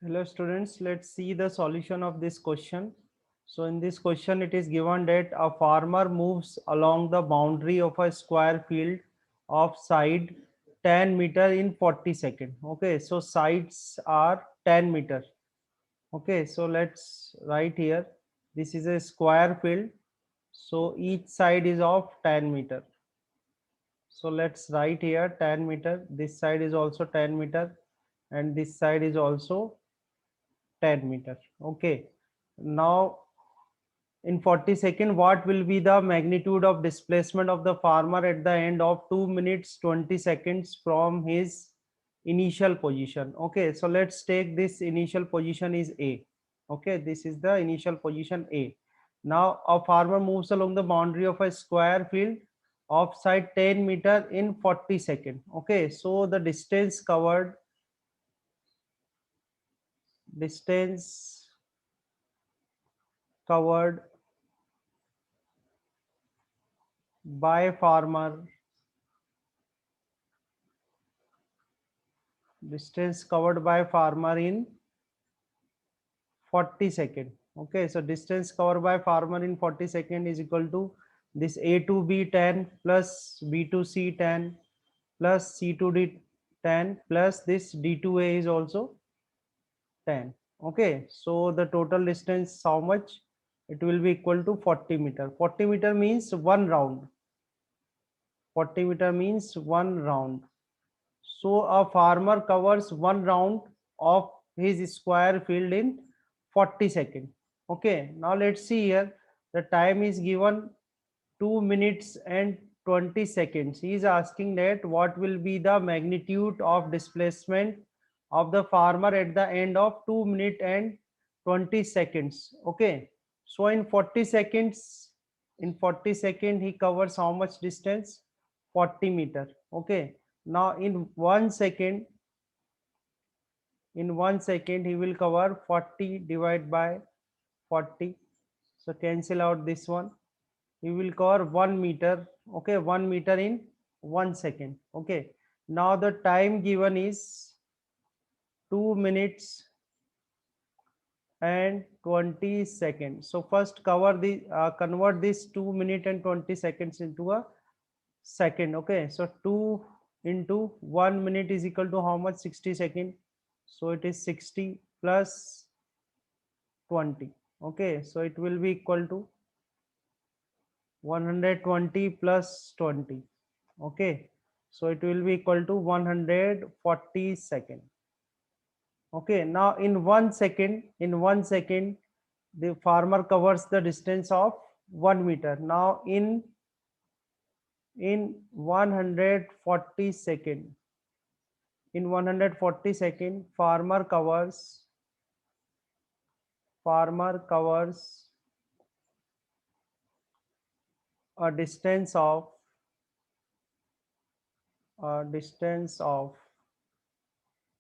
Hello students, let's see the solution of this question. So in this question it is given that a farmer moves along the boundary of a square field of side 10 meter in 40 seconds. Okay, so sides are 10 meter. Okay, so let's write here. This is a square field. So each side is of 10 meter. So let's write here 10 meter. This side is also 10 meter and this side is also 10 meter. Okay, now in 40 seconds, what will be the magnitude of displacement of the farmer at the end of 2 minutes 20 seconds from his initial position? Okay, so let's take this initial position is A. Okay, this is the initial position A. Now a farmer moves along the boundary of a square field of side 10 meter in 40 seconds. Okay, so the distance covered by farmer distance covered by farmer in 40 second. Okay, so distance covered by farmer in 40 second is equal to this A to B 10 plus B to C 10 plus C to D 10 plus this D to A is also 10. Okay, so the total distance how much? It will be equal to 40 meter. 40 meter means one round. 40 meter means one round. So a farmer covers one round of his square field in 40 seconds. Okay, now let's see here. The time is given 2 minutes and 20 seconds. He is asking that what will be the magnitude of displacement of the farmer at the end of 2 minutes and 20 seconds. Okay, so in 40 seconds, he covers how much distance? 40 meter. Okay, now in 1 second he will cover 40 divided by 40, so cancel out this one. He will cover 1 meter. Okay, 1 meter in 1 second. Okay, now the time given is 2 minutes and 20 seconds. So first convert this 2 minute and 20 seconds into a second. Okay, so 2 into 1 minute is equal to how much? 60 second. So it is 60 plus 20. Okay, so it will be equal to 120 plus 20. Okay, so it will be equal to 140 second. Okay, now in 1 second the farmer covers the distance of 1 meter. Now in 140 second, in 140 second farmer covers a distance of,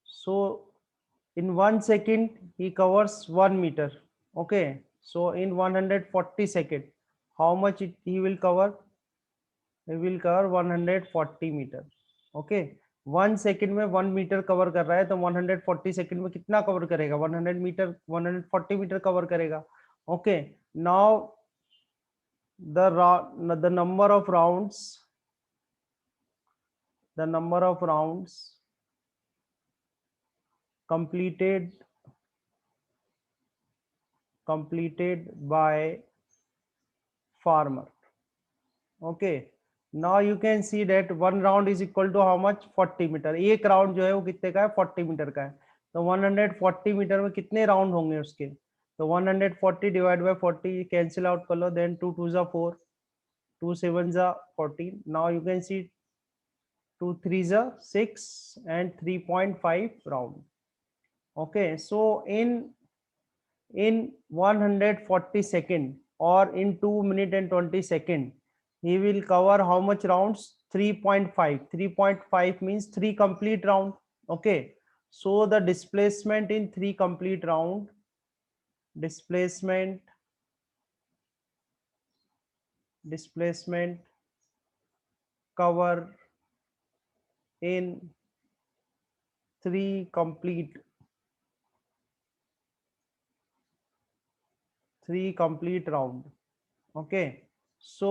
so in 1 second he covers 1 meter. Okay, so in 140 second how much he will cover? He will cover 140 meter. Okay, 1 second में 1 metre cover कर रहा है तो 140 second में कितना cover करेगा? 100 metre, 140 metre cover करेगा. Okay, now the number of rounds completed by farmer. Okay, now you can see that one round is equal to how much? 40 metre. एक राउंड जो है वो कितने का है? 40 मीटर का है. तो 140 मीटर में कितने राउंड होंगे उसके? तो 140 डिवाइड बाय 40 कैंसिल आउट कर लो. देन 2 2 जा 4, 2 7 जा 14. नाउ यू कैन सी 2 3 जा 6 and 3.5 round. Okay, so in 140 second or in 2 minute and 20 second he will cover how much rounds? 3.5. 3.5 means 3 complete round. Okay, so the displacement in 3 complete round, displacement cover in 3 complete 3 complete round. Okay, so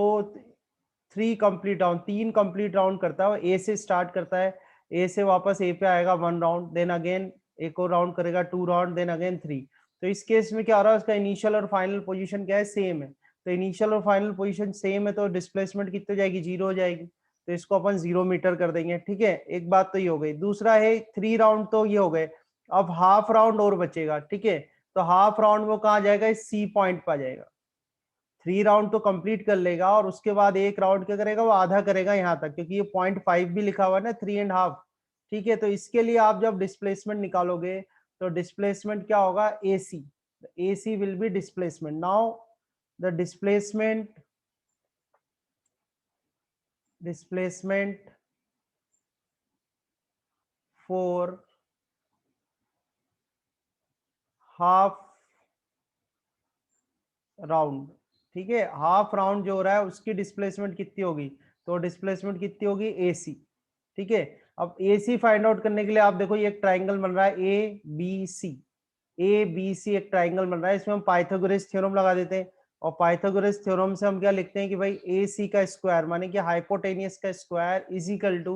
3 complete round, 3 complete round करता है, ए से start करता है, ए से वापस ए पे आएगा 1 round, then again एक और राउंड करेगा 2 राउंड, देन अगेन 3। तो इस केस में क्या हो रहा है, उसका इनिशियल और फाइनल पोजीशन क्या है, सेम है। तो इनिशियल और फाइनल पोजीशन सेम है तो डिस्प्लेसमेंट कितनी हो जाएगी, 0 हो जाएगी। तो इसको अपन 0 मीटर कर देंगे, ठीक है। एक बात तो ये हो गई। दूसरा है 3 राउंड तो ये हो गए, अब हाफ राउंड और बचेगा, ठीक है। तो हाफ राउंड वो कहाँ जाएगा, इस सी पॉइंट पर जाएगा। 3 राउंड तो कंप्लीट कर लेगा और उसके बाद एक राउंड क्या करेगा, वो आधा करेगा यहाँ तक, क्योंकि ये 0.5 भी लिखा हुआ है ना, 3.5, ठीक है। तो इसके लिए आप जब डिस्प्लेसमेंट निकालोगे तो डिस्प्लेसमेंट क्या होगा, AC, AC will be displacement. Now the displacement for half round, ठीक है। हाफ राउंड जो हो रहा है उसकी डिस्प्लेसमेंट कितनी होगी, तो डिस्प्लेसमेंट कितनी होगी, AC, ठीक है। अब AC फाइंड आउट करने के लिए आप देखो, ये एक ट्राइंगल बन रहा है ABC, ABC एक ट्राइंगल बन रहा है, इसमें हम पाइथागोरस थ्योरम लगा देते हैं। और पाइथागोरस थ्योरम से हम क्या लिखते हैं कि भाई AC का स्क्वायर माने कि हाइपोटेनियस का square is equal to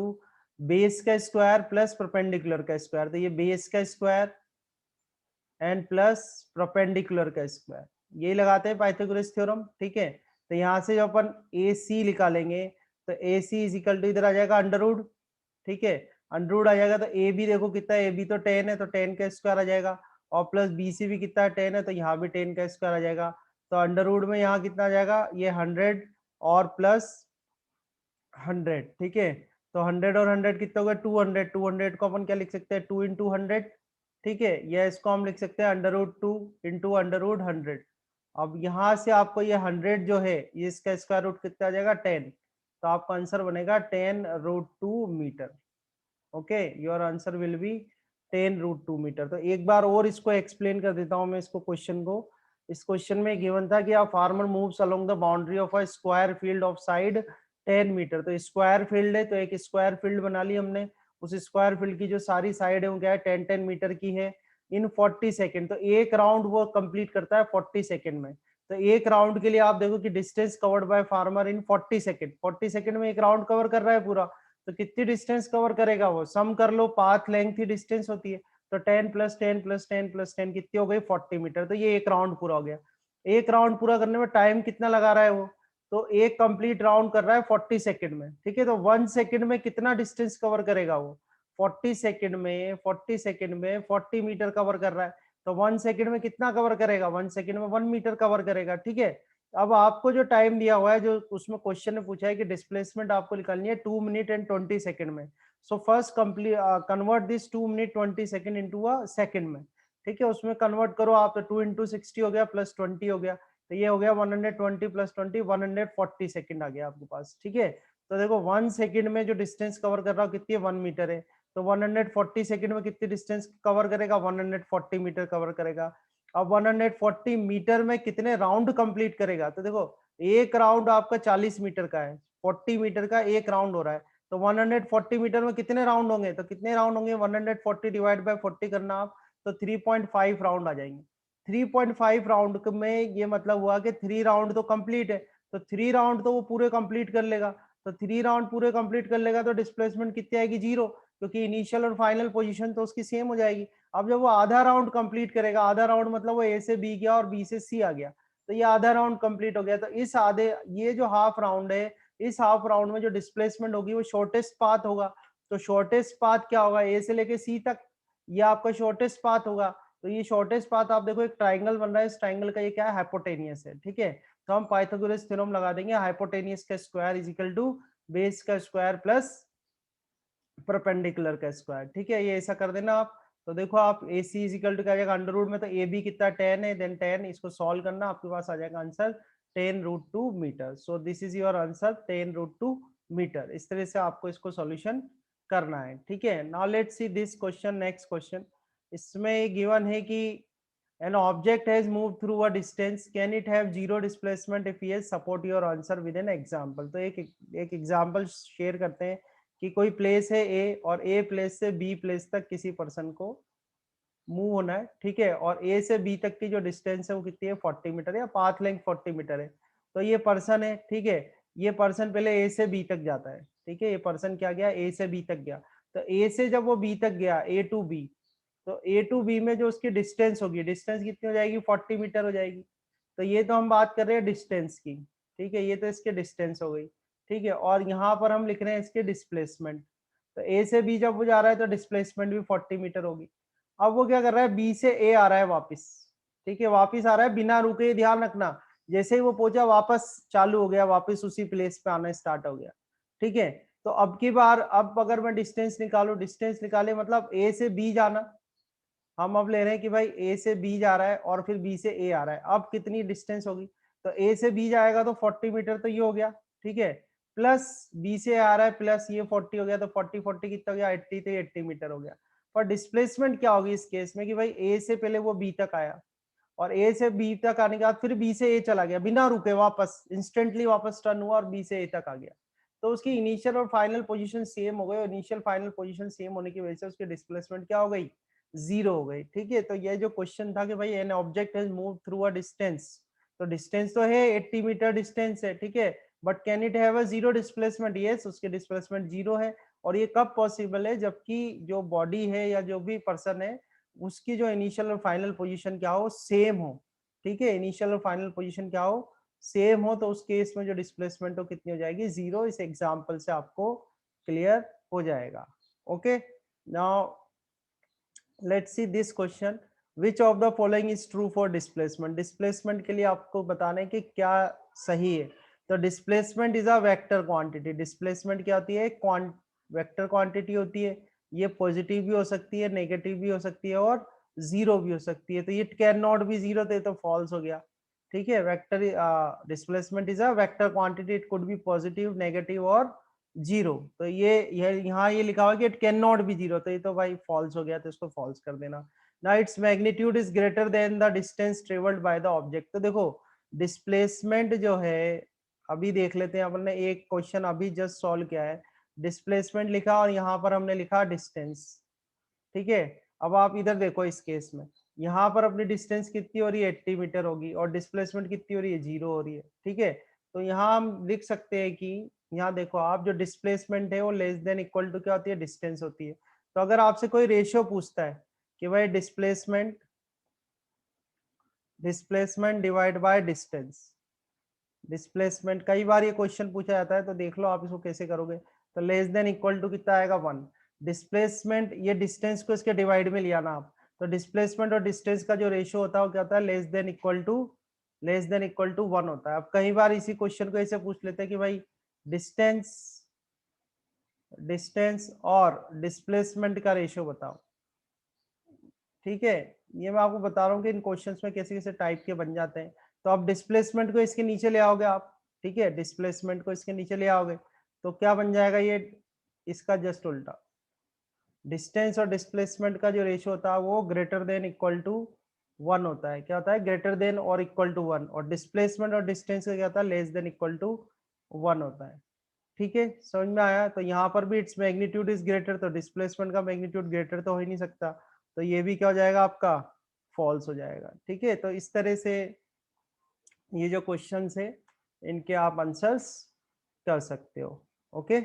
base का स्क्वायर प्लस परपेंडिकुलर का स्क्वायर। तो ये बेस का स्क्वायर एंड प्लस परपेंडिकुलर का स्क्वायर, यही लगाते हैं पाइथागोरस थ्योरम, ठीक है। तो यहाँ से जब अपन AC निकालेंगे तो AC इज इक्वल टू इधर आ जाएगा अंडर रूट, ठीक है। अंडर रूट आ जाएगा तो ए बी देखो कितना है, ए बी तो 10 है तो 10 का स्क्वायर आ जाएगा, और प्लस BC भी कितना है, 10 है तो यहाँ भी 10 का स्क्वायर आ जाएगा। तो अंडर रूट में यहाँ कितना आ जाएगा, ये 100 और प्लस 100, ठीक है। तो 100 और 100 कितना होगा, 200, 200 को अपन क्या लिख सकते हैं, 2 इंटू 100, ठीक है। या इसको हम लिख सकते हैं under root 2 into under root 100। अब यहाँ से आपको ये 100 जो है, ये इसका स्क्वायर रूट कितना आ जाएगा, 10। तो आपका आंसर बनेगा 10√2 metre. Okay, your answer will be 10√2 metre. तो एक बार और इसको एक्सप्लेन कर देता हूं मैं इसको, क्वेश्चन को। इस क्वेश्चन में गिवन था कि a farmer moves along the boundary of a square field of side 10 metre. तो स्क्वायर फील्ड है तो एक स्क्वायर फील्ड बना ली हमने, उस स्क्वायर फील्ड की जो सारी साइड है वो क्या है, 10-10 मीटर की है, इन 40 सेकेंड। तो एक राउंड वो कंप्लीट करता है 40 सेकेंड में। तो एक राउंड के लिए आप देखो कि distance covered by farmer in 40 second, 40 second में एक राउंड कवर कर रहा है पूरा। तो कितनी डिस्टेंस कवर करेगा वो, सम कर लो, पाथ लेंथ ही डिस्टेंस होती है। तो 10 प्लस 10 प्लस 10 प्लस 10 कितनी हो गई, 40 मीटर। तो ये एक राउंड पूरा हो गया। एक राउंड पूरा करने में टाइम कितना लगा रहा है वो, तो एक कंप्लीट राउंड कर रहा है 40 सेकेंड में, ठीक है। तो 1 सेकेंड में कितना डिस्टेंस कवर करेगा वो, 40 सेकेंड में, 40 सेकेंड में 40 मीटर कवर कर रहा है। तो 1 सेकेंड में कितना कवर करेगा, 1 सेकेंड में 1 मीटर कवर करेगा, ठीक है। अब आपको जो टाइम दिया हुआ है, जो उसमें क्वेश्चन ने पूछा है कि डिस्प्लेसमेंट आपको निकालनी है 2 मिनट एंड 20 सेकंड में। So first complete convert this 2 minute 20 second into a second में, ठीक है। उसमें कन्वर्ट करो आप, तो 2 इंटू 60 हो गया प्लस 20 हो गया, तो ये हो गया 120 प्लस 20 140 सेकंड आ गया आपके पास, ठीक है। तो देखो 1 सेकंड में जो डिस्टेंस कवर कर रहा हूँ कितनी है, 1 मीटर है। तो 140 सेकंड में कितनी डिस्टेंस कवर करेगा, 140 मीटर कवर करेगा। अब 140 मीटर में कितने राउंड कंप्लीट करेगा, तो देखो एक राउंड आपका 40 मीटर का है, 40 मीटर का एक राउंड हो रहा है। तो 140 मीटर में कितने राउंड होंगे, तो कितने राउंड होंगे, 140 डिवाइड बाय 40 करना आप, तो 3.5 राउंड आ जाएंगे। 3.5 राउंड में ये मतलब हुआ कि 3 राउंड तो कंप्लीट है, तो 3 राउंड तो वो पूरे कंप्लीट कर लेगा। तो 3 राउंड पूरे कंप्लीट कर लेगा तो डिस्प्लेसमेंट कितनी आएगी, 0, क्योंकि इनिशियल और फाइनल पोजीशन तो उसकी सेम हो जाएगी। अब जब वो आधा राउंड कंप्लीट करेगा, आधा राउंड मतलब वो ए से बी गया और बी से सी आ गया, तो ये आधा राउंड कंप्लीट हो गया। तो इस आधे, ये जो हाफ राउंड है, इस हाफ राउंड में जो डिस्प्लेसमेंट होगी वो शॉर्टेस्ट पाथ होगा। तो शॉर्टेस्ट पाथ क्या होगा, ए से लेके सी तक, ये आपका शॉर्टेस्ट पाथ होगा। तो ये शॉर्टेस्ट पाथ आप देखो, एक ट्राइंगल बन रहा है, इस ट्राइंगल का ये क्या है, हाइपोटेनियस है, ठीक है। तो हम पाइथागोरस थ्योरम लगा देंगे, हाइपोटेनियस का square is equal to base का स्क्वायर प्लस परपेंडिकुलर का स्क्वायर, ठीक है। ये ऐसा कर देना आप। तो देखो आप AC इज इक्वल टू क्या आ जाएगा, अंडर रूट में तो AB कितना 10 है, देन 10, इसको सॉल्व करना, आपके पास आ जाएगा answer 10√2 metre. So this is your answer 10√2 metre. इस तरह से आपको इसको सॉल्यूशन करना है, ठीक है। Now let's see this question, next question. इसमें गिवन है कि an object has moved through a distance, can it have zero displacement, if yes support your answer with an example। तो एक एग्जांपल शेयर करते हैं कि कोई प्लेस है ए और ए प्लेस से बी प्लेस तक किसी पर्सन को मूव होना है, ठीक है, और ए से बी तक की जो डिस्टेंस है वो कितनी है 40 मीटर, या पाथ लेंथ 40 मीटर है। तो ये पर्सन है, ठीक है, ये पर्सन पहले ए से बी तक जाता है, ठीक है, ये पर्सन क्या गया, ए से बी तक गया। तो ए से जब वो बी तक गया, ए टू बी, तो ए टू बी में जो उसकी डिस्टेंस होगी, डिस्टेंस कितनी हो जाएगी 40 मीटर हो जाएगी। तो ये तो हम बात कर रहे हैं डिस्टेंस की, ठीक है, ये तो इसके डिस्टेंस हो गई, ठीक है, और यहाँ पर हम लिख रहे हैं इसके डिस्प्लेसमेंट। तो ए से बी जब वो जा रहा है तो डिस्प्लेसमेंट भी 40 मीटर होगी। अब वो क्या कर रहा है, बी से ए आ रहा है वापस, ठीक है, वापस आ रहा है बिना रुके, ध्यान रखना, जैसे ही वो पहुंचा वापस चालू हो गया, वापस उसी प्लेस पे आना स्टार्ट हो गया, ठीक है। तो अब की बार, अब अगर मैं डिस्टेंस निकालू, डिस्टेंस निकाले मतलब ए से बी जाना, हम अब ले रहे हैं कि भाई ए से बी जा रहा है और फिर बी से ए आ रहा है, अब कितनी डिस्टेंस होगी, तो ए से बी जाएगा तो 40 मीटर, तो ये हो गया, ठीक है, प्लस बी से आ रहा है प्लस ये 40 हो गया, तो 40 40 कितना हो गया 80, तो 80 मीटर हो गया। पर डिस्प्लेसमेंट क्या होगी इस केस में कि भाई ए से पहले वो बी तक आया, और ए से बी तक आने के बाद फिर बी से ए चला गया बिना रुके, वापस इंस्टेंटली वापस टर्न हुआ और बी से ए तक आ गया। तो उसकी इनिशियल और फाइनल पोजीशन सेम हो गई, और इनिशियल फाइनल पोजीशन सेम होने की वजह से उसकी डिस्प्लेसमेंट क्या हो गई, जीरो हो गई, ठीक है। तो ये जो क्वेश्चन था कि भाई an object has move through a distance, तो डिस्टेंस तो है 80 मीटर डिस्टेंस है, ठीक है, but can it have a zero displacement, yes, उसके डिस्प्लेसमेंट जीरो है। और ये कब पॉसिबल है, जबकि जो बॉडी है या जो भी पर्सन है उसकी जो इनिशियल और फाइनल पोजीशन क्या हो, सेम हो, ठीक है, इनिशियल और फाइनल पोजीशन क्या हो, सेम हो, तो उस केस में जो डिस्प्लेसमेंट हो कितनी हो जाएगी, जीरो। इस एग्जांपल से आपको क्लियर हो जाएगा। Okay, now let's see this question, which of the following is true for displacement. Displacement के लिए आपको बताना है कि क्या सही है। तो displacement is a vector quantity, displacement क्या होती है, वेक्टर क्वांटिटी होती है, ये पॉजिटिव भी हो सकती है, नेगेटिव भी हो सकती है, और जीरो भी हो सकती है। तो ये कैन नॉट बी जीरो, तो फॉल्स हो गया, ठीक है। Vector displacement is a vector quantity, it could be positive, negative और जीरो। तो ये यहाँ ये लिखा हुआ कि it can not be zero, तो ये तो भाई फॉल्स हो गया, तो इसको फॉल्स कर देना। ना its magnitude is greater than the distance travelled by the object. तो देखो डिस्प्लेसमेंट जो है, अभी देख लेते हैं, अपन ने एक क्वेश्चन अभी जस्ट सॉल्व किया है, डिस्प्लेसमेंट लिखा और यहाँ पर हमने लिखा डिस्टेंस, ठीक है। अब आप इधर देखो, इस केस में यहाँ पर अपनी डिस्टेंस कितनी हो रही है 80 मीटर होगी, और डिस्प्लेसमेंट कितनी हो रही है, जीरो हो रही है, ठीक है। तो यहाँ हम लिख सकते हैं कि यहाँ देखो आप, जो डिस्प्लेसमेंट है वो लेस देन इक्वल टू क्या होती है, डिस्टेंस होती है। तो अगर आपसे कोई रेशियो पूछता है कि भाई displacement displacement divide by distance, displacement कई बार ये क्वेश्चन पूछा जाता है, तो देख लो आप इसको कैसे करोगे। तो लेस देन इक्वल टू कितना आएगा 1, डिस्प्लेसमेंट, ये डिस्टेंस को इसके डिवाइड में लिया ना आप, तो डिस्प्लेसमेंट और डिस्टेंस का जो रेशियो होता है वो क्या होता है, लेस देन इक्वल टू 1 होता है। अब कई बार इसी क्वेश्चन को ऐसे पूछ लेते हैं कि भाई डिस्टेंस डिस्टेंस और डिस्प्लेसमेंट का रेशियो बताओ, ठीक है। ये मैं आपको बता रहा हूँ कि इन क्वेश्चंस में कैसे कैसे टाइप के बन जाते हैं। तो आप डिस्प्लेसमेंट को इसके नीचे ले आओगे आप, ठीक है, डिस्प्लेसमेंट को इसके नीचे ले आओगे, तो क्या बन जाएगा ये, इसका जस्ट उल्टा, डिस्टेंस और डिस्प्लेसमेंट का जो रेशियो होता है वो ग्रेटर देन इक्वल टू 1 होता है। क्या होता है, ग्रेटर देन और इक्वल टू 1, और डिस्प्लेसमेंट और डिस्टेंस का क्या होता है, लेस देन इक्वल टू 1 होता है, ठीक है। समझ में आया। तो यहाँ पर भी इट्स मैग्नीट्यूड इज ग्रेटर, तो डिस्प्लेसमेंट का मैग्नीट्यूड ग्रेटर तो हो ही नहीं सकता, तो ये भी क्या हो जाएगा आपका, फॉल्स हो जाएगा, ठीक है। तो इस तरह से ये जो क्वेश्चंस है इनके आप आंसर्स कर सकते हो। ओके।